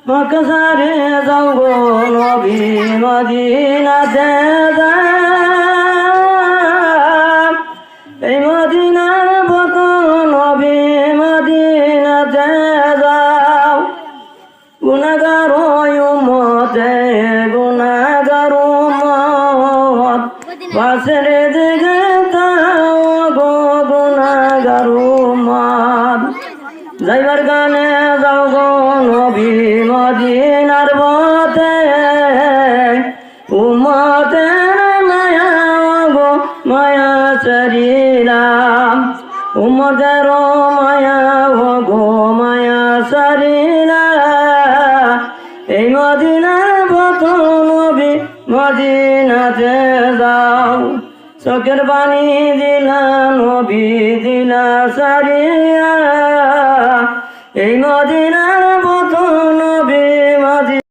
মক্কা সারে যাও গো নবী মদিনাতে যাও এই মদিনার মতো নবী মদিনাতে যাও গুনাহগার উম্মতে গুনাহগার উম্মত বাসরে দিকে তাও গো গুনাহগার উম্মত যাইবার গানে যাও গো নবী মদিনার পথে উম্মতের মায়া গো মায়া সারিলাম উম্মতের মায়া গো মায়া সারিলাম এই মদিনার পথ নবী মদিনাতে যাও চোখের পানি দিলা নবী দিলা সারিয়া এই মদিনার পথ